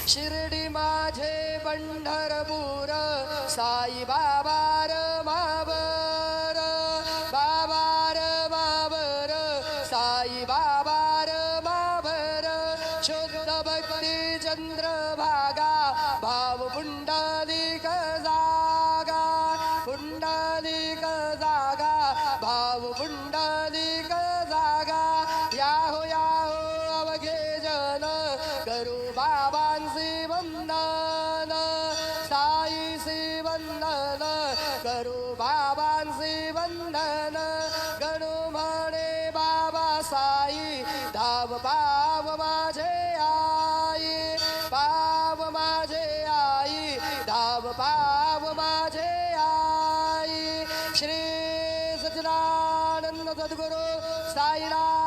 शिर्डी माझे पंढरपूर साई बाबा र मावर बाबा र मावर साई बाबा र मावर शुद्ध भक्ती चंद्रभागा भाव पुंडलिक जागा पुंडलिक जागा भाव पुंडलिक जागा याहो याहो अवघे जन करू बाबांचे वंदन साईचे वंदन करू बाबांचे वंदन गणू म्हणे बाबा साई धाव पाव माझे आई पाव माझे आई धाव पाव माझे आई श्री सच्चिदानंद सद्गुरु साईनाथ